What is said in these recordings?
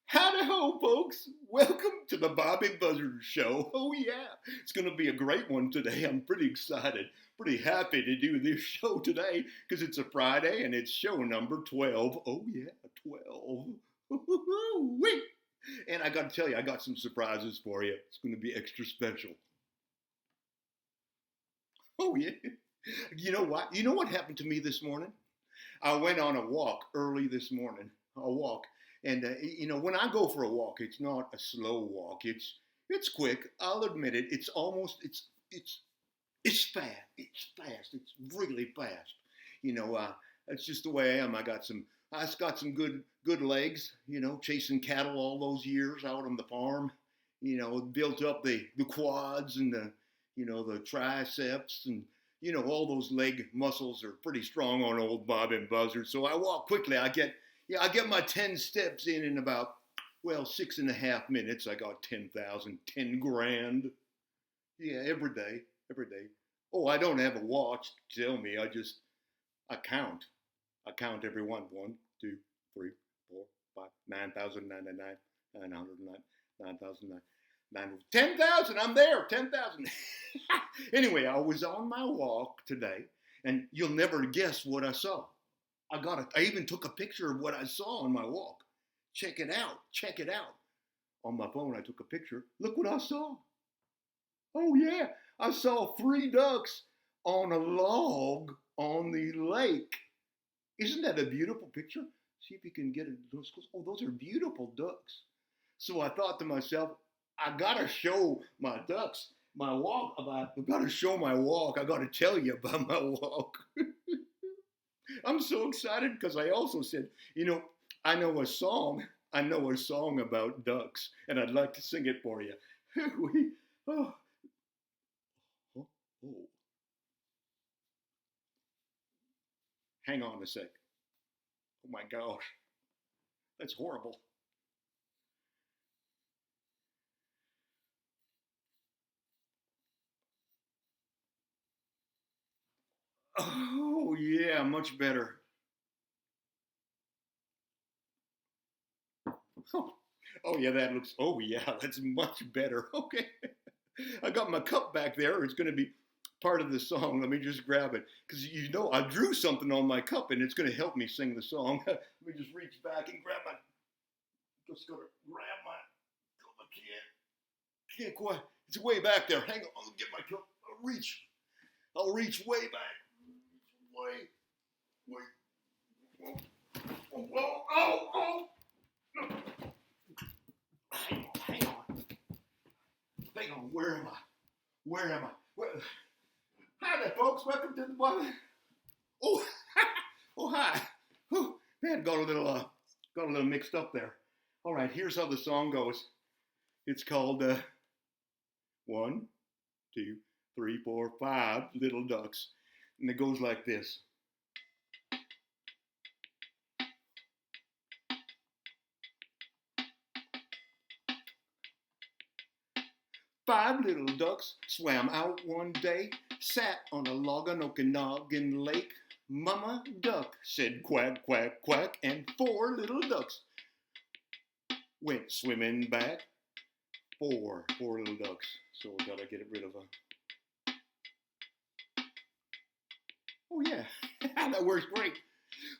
Howdy ho, folks. Welcome to the Bobby Buzzard Show. Oh, yeah, it's going to be a great one today. I'm pretty excited, pretty happy to do this show today because it's a Friday and it's show number 12. Oh, yeah, 12. Wait. And I got to tell you, I got some surprises for you. It's going to be extra special. Oh, yeah. You know what? You know what happened to me this morning? I went on a walk early this morning. A walk. And when I go for a walk, it's not a slow walk. It's quick. I'll admit it. It's fast. It's fast. It's really fast. That's just the way I am. I got some good legs. Chasing cattle all those years out on the farm. Built up the quads and the triceps and all those leg muscles are pretty strong on old Bob and Buzzard. So I walk quickly. I get my 10 steps in about, 6.5 minutes. I got 10,000, 10 grand. Yeah, every day, every day. Oh, I don't have a watch to tell me. I count. I count every one. 1, 2, 3, 4, 5, 9,099, 909, 9,009, 10,000. I'm there, 10,000. Anyway, I was on my walk today, and you'll never guess what I saw. I even took a picture of what I saw on my walk. Check it out. Check it out. On my phone, I took a picture. Look what I saw. Oh, yeah. I saw 3 ducks on a log on the lake. Isn't that a beautiful picture? See if you can get it. Oh, those are beautiful ducks. So I thought to myself, I got to show my ducks my walk. I got to show my walk. I got to tell you about my walk. I'm so excited because I also said, I know a song. I know a song about ducks, and I'd like to sing it for you. oh, oh, oh. Hang on a sec. Oh my gosh, that's horrible. Oh yeah, much better. Oh yeah, oh yeah, that's much better. Okay. I got my cup back there. It's going to be part of the song. Let me just grab it. Because I drew something on my cup and it's going to help me sing the song. Let me just reach back and grab my, just going to grab my, I can't quite, it's way back there. Hang on, I'll get my cup. I'll reach way back. Whoa. Oh. Hang on, where am I? Hi there, folks. Welcome to the bottom. Oh, oh, hi. Whew. Man, got a little mixed up there. All right, here's how the song goes. It's called 1, 2, 3, 4, 5 little ducks, and it goes like this. 5 little ducks swam out one day, sat on a log on Okanagan Lake. Mama duck said quack, quack, quack, and 4 little ducks went swimming back. Four little ducks. So we gotta get rid of a. Oh yeah, that works great.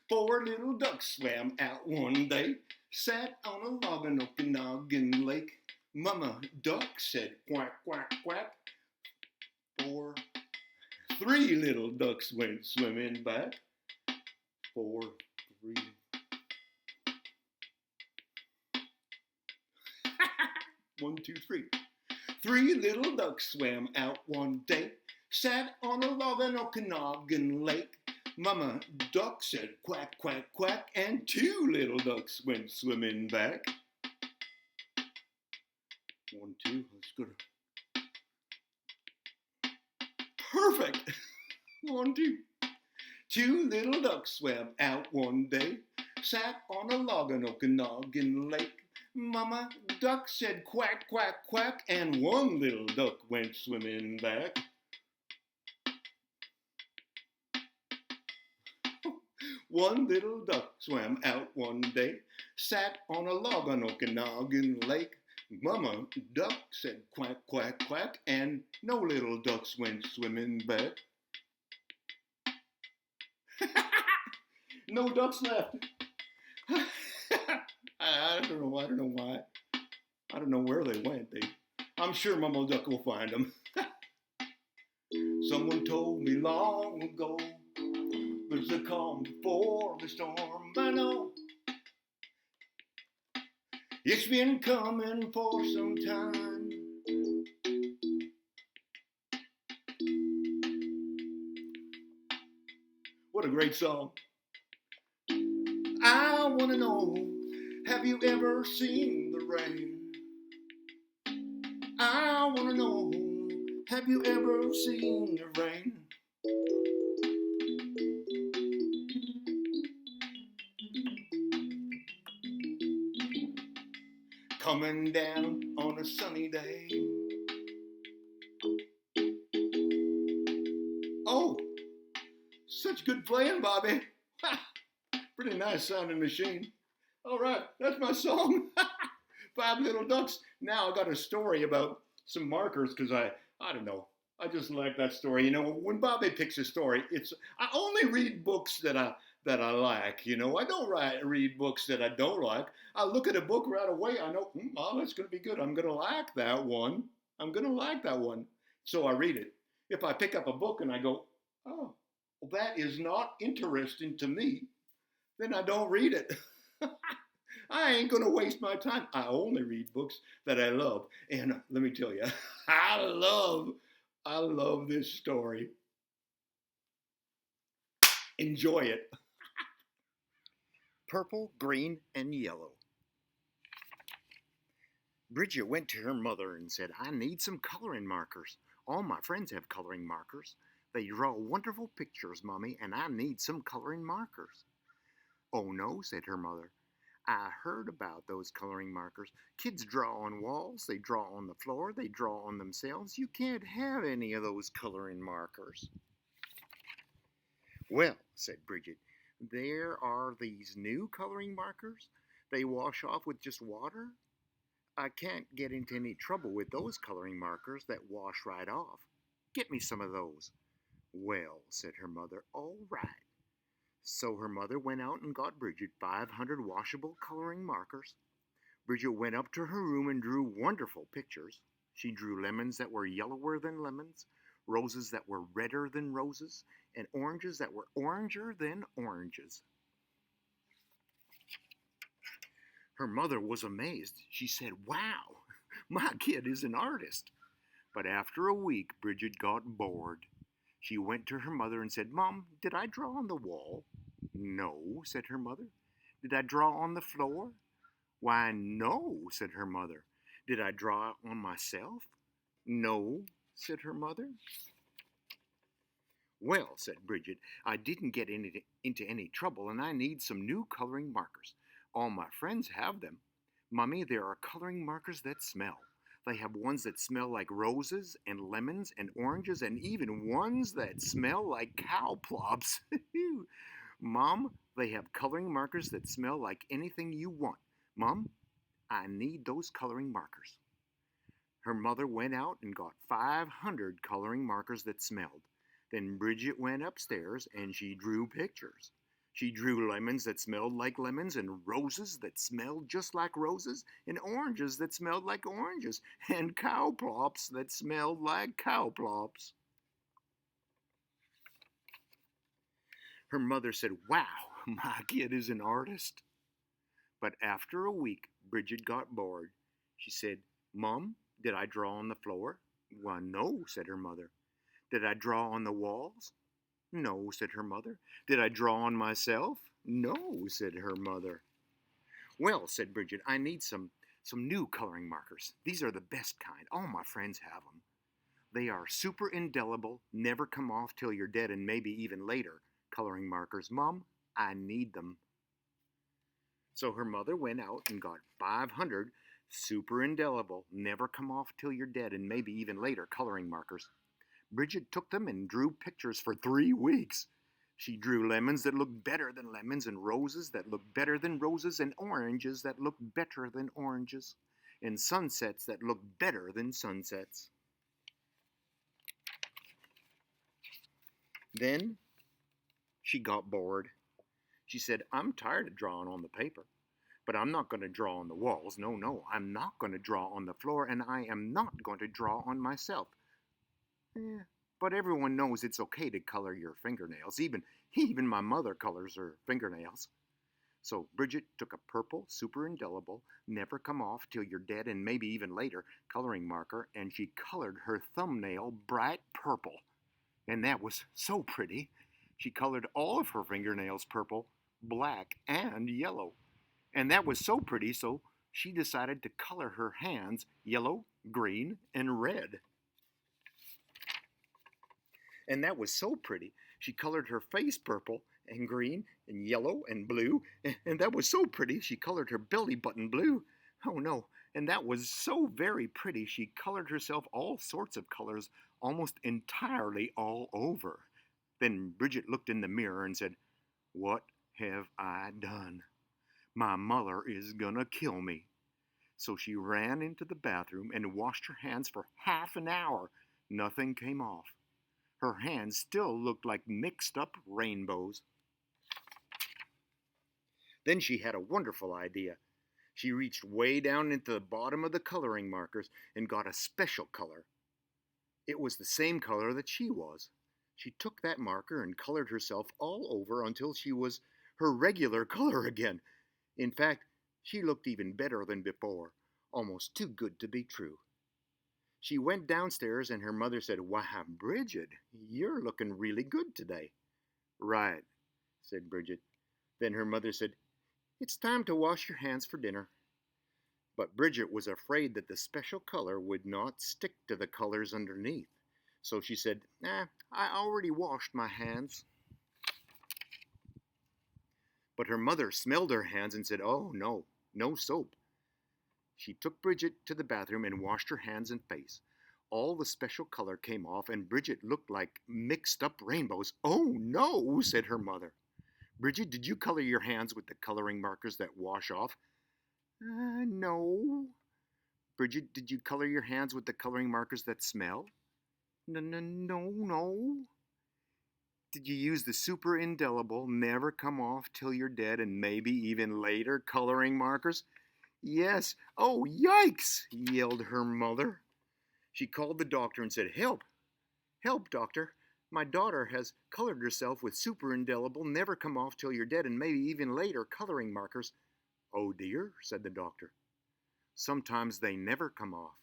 4 little ducks swam out one day, sat on a log on Okanagan Lake. Mama duck said quack, quack, quack. 3 little ducks went swimming back. 4, 3. 1, 2, 3. 3 little ducks swam out one day, sat on a log on Okanagan Lake. Mama duck said quack, quack, quack, and 2 little ducks went swimming back. 1, 2, let's go to. Perfect. 1, 2. 2 little ducks swam out one day, sat on a log on Okanagan Lake. Mama duck said quack, quack, quack, and 1 little duck went swimming back. 1 little duck swam out one day, sat on a log on Okanagan Lake. Mama duck said quack, quack, quack, and no little ducks went swimming back. No ducks left. I don't know why. I don't know where they went. I'm sure Mama Duck will find them. Someone told me long ago, there's a calm before the storm. I know it's been coming for some time. What a great song. I want to know, have you ever seen the rain? I want to know, have you ever seen the rain? Coming down on a sunny day. Oh, such good playing, Bobby. Ha, pretty nice sounding machine. All right, that's my song. Five Little Ducks. Now I got a story about some markers because I don't know. I just like that story. You know, when Bobby picks a story, I only read books that I like. You know, I don't read books that I don't like. I look at a book right away. I know, oh, that's going to be good. I'm going to like that one. I'm going to like that one. So I read it. If I pick up a book and I go, oh, well, that is not interesting to me, then I don't read it. I ain't going to waste my time. I only read books that I love. And let me tell you, I love this story. Enjoy it. Purple, green, and yellow. Bridget went to her mother and said, I need some coloring markers. All my friends have coloring markers. They draw wonderful pictures, Mommy, and I need some coloring markers. Oh no, said her mother. I heard about those coloring markers. Kids draw on walls, they draw on the floor, they draw on themselves. You can't have any of those coloring markers. Well, said Bridget, there are these new coloring markers. They wash off with just water. I can't get into any trouble with those coloring markers that wash right off. Get me some of those. Well, said her mother, all right. So her mother went out and got Bridget 500 washable coloring markers. Bridget went up to her room and drew wonderful pictures. She drew lemons that were yellower than lemons, roses that were redder than roses, and oranges that were oranger than oranges. Her mother was amazed. She said, wow, my kid is an artist. But after a week, Bridget got bored. She went to her mother and said, Mom, did I draw on the wall? No, said her mother. Did I draw on the floor? Why, no, said her mother. Did I draw on myself? No, said her mother. Well, said Bridget, I didn't get into any trouble and I need some new coloring markers. All my friends have them. Mommy, there are coloring markers that smell. They have ones that smell like roses and lemons and oranges and even ones that smell like cow plops. Mom, they have coloring markers that smell like anything you want. Mom, I need those coloring markers. Her mother went out and got 500 coloring markers that smelled. Then Bridget went upstairs and she drew pictures. She drew lemons that smelled like lemons and roses that smelled just like roses and oranges that smelled like oranges and cow plops that smelled like cow plops. Her mother said, wow, my kid is an artist. But after a week, Bridget got bored. She said, Mom, did I draw on the floor? Well, no, said her mother. Did I draw on the walls? No, said her mother. Did I draw on myself? No, said her mother. Well, said Bridget, I need some new coloring markers. These are the best kind. All my friends have them. They are super indelible, never come off till you're dead and maybe even later coloring markers. Mom, I need them. So her mother went out and got 500 super indelible, never come off till you're dead and maybe even later coloring markers. Bridget took them and drew pictures for 3 weeks. She drew lemons that looked better than lemons, and roses that looked better than roses, and oranges that looked better than oranges, and sunsets that looked better than sunsets. Then she got bored. She said, "I'm tired of drawing on the paper, but I'm not going to draw on the walls. No, no, I'm not going to draw on the floor, and I am not going to draw on myself. But everyone knows it's okay to color your fingernails. Even my mother colors her fingernails." So Bridget took a purple, super indelible, never come off till you're dead and maybe even later coloring marker, and she colored her thumbnail bright purple. And that was so pretty. She colored all of her fingernails purple, black, and yellow. And that was so pretty, so she decided to color her hands yellow, green, and red. And that was so pretty. She colored her face purple and green and yellow and blue. And that was so pretty. She colored her belly button blue. Oh no, and that was so very pretty. She colored herself all sorts of colors, almost entirely all over. Then Bridget looked in the mirror and said, "What have I done? My mother is gonna kill me." So she ran into the bathroom and washed her hands for half an hour. Nothing came off. Her hands still looked like mixed up rainbows. Then she had a wonderful idea. She reached way down into the bottom of the coloring markers and got a special color. It was the same color that she was. She took that marker and colored herself all over until she was her regular color again. In fact, she looked even better than before, almost too good to be true. She went downstairs and her mother said, "Why, Bridget, you're looking really good today." "Right," said Bridget. Then her mother said, "It's time to wash your hands for dinner." But Bridget was afraid that the special color would not stick to the colors underneath. So she said, I already washed my hands." But her mother smelled her hands and said, "Oh, no, no soap." She took Bridget to the bathroom and washed her hands and face. All the special color came off, and Bridget looked like mixed up rainbows. "Oh, no," said her mother. "Bridget, did you color your hands with the coloring markers that wash off?" No." "Bridget, did you color your hands with the coloring markers that smell?" No. "Did you use the super indelible, never come off till you're dead and maybe even later coloring markers?" "Yes." "Oh, yikes," yelled her mother. She called the doctor and said, "Help! Help, doctor. My daughter has colored herself with super indelible, never come off till you're dead and maybe even later coloring markers." "Oh dear," said the doctor. "Sometimes they never come off."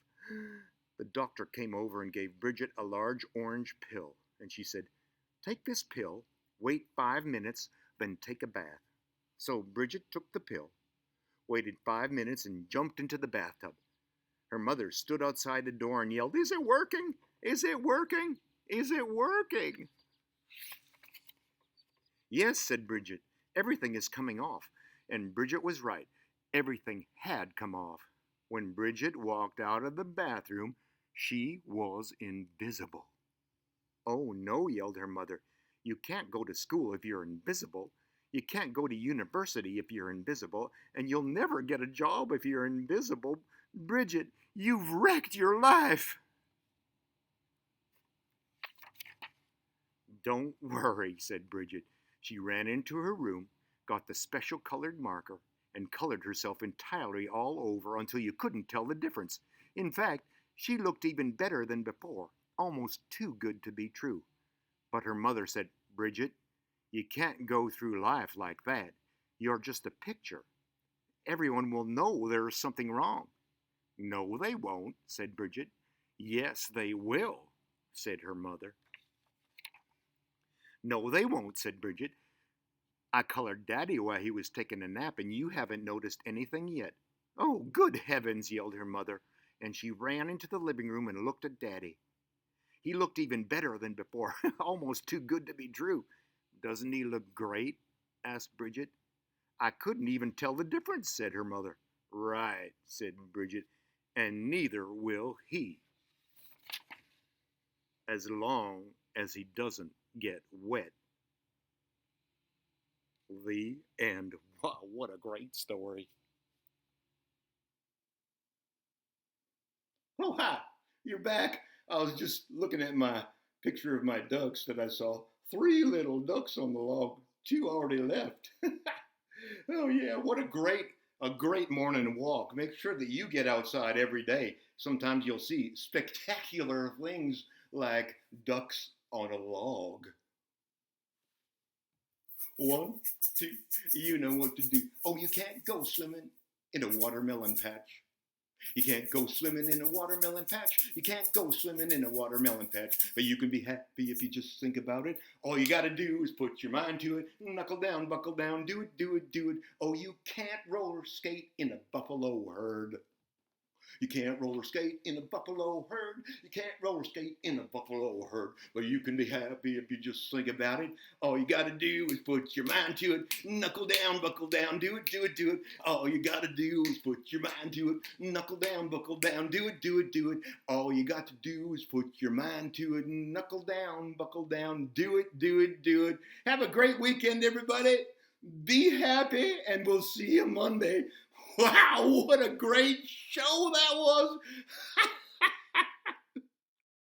The doctor came over and gave Bridget a large orange pill, and she said, "Take this pill, wait 5 minutes, then take a bath." So Bridget took the pill, waited 5 minutes, and jumped into the bathtub. Her mother stood outside the door and yelled, "Is it working? Is it working? Is it working?" "Yes," said Bridget, "everything is coming off." And Bridget was right. Everything had come off. When Bridget walked out of the bathroom, she was invisible. "Oh no," yelled her mother. "You can't go to school if you're invisible. You can't go to university if you're invisible, and you'll never get a job if you're invisible. Bridget, you've wrecked your life." "Don't worry," said Bridget. She ran into her room, got the special colored marker, and colored herself entirely all over until you couldn't tell the difference. In fact, she looked even better than before, almost too good to be true. But her mother said, "Bridget, you can't go through life like that. You're just a picture. Everyone will know there's something wrong." "No, they won't," said Bridget. "Yes, they will," said her mother. "No, they won't," said Bridget. "I colored Daddy while he was taking a nap, and you haven't noticed anything yet." "Oh, good heavens," yelled her mother, and she ran into the living room and looked at Daddy. He looked even better than before, almost too good to be true. "Doesn't he look great?" asked Bridget. "I couldn't even tell the difference," said her mother. "Right," said Bridget, "and neither will he. As long as he doesn't get wet." The end. Wow, what a great story. Oh, hi, you're back. I was just looking at my picture of my ducks that I saw. Three little ducks on the log, two already left. Oh yeah, what a great morning walk. Make sure that you get outside every day. Sometimes you'll see spectacular things like ducks on a log. One, two, you know what to do. Oh, you can't go swimming in a watermelon patch. You can't go swimming in a watermelon patch. You can't go swimming in a watermelon patch. But you can be happy if you just think about it. All you gotta do is put your mind to it. Knuckle down, buckle down, do it, do it, do it. Oh, you can't roller skate in a buffalo herd. You can't roller skate in a buffalo herd. You can't roller skate in a buffalo herd. But you can be happy if you just think about it. All you gotta do is put your mind to it. Knuckle down, buckle down, do it, do it, do it. All you gotta do is put your mind to it. Knuckle down, buckle down, do it, do it, do it. All you got to do is put your mind to it. Knuckle down, buckle down, do it, do it, do it. Have a great weekend, everybody. Be happy, and we'll see you Monday. Wow, what a great show that was!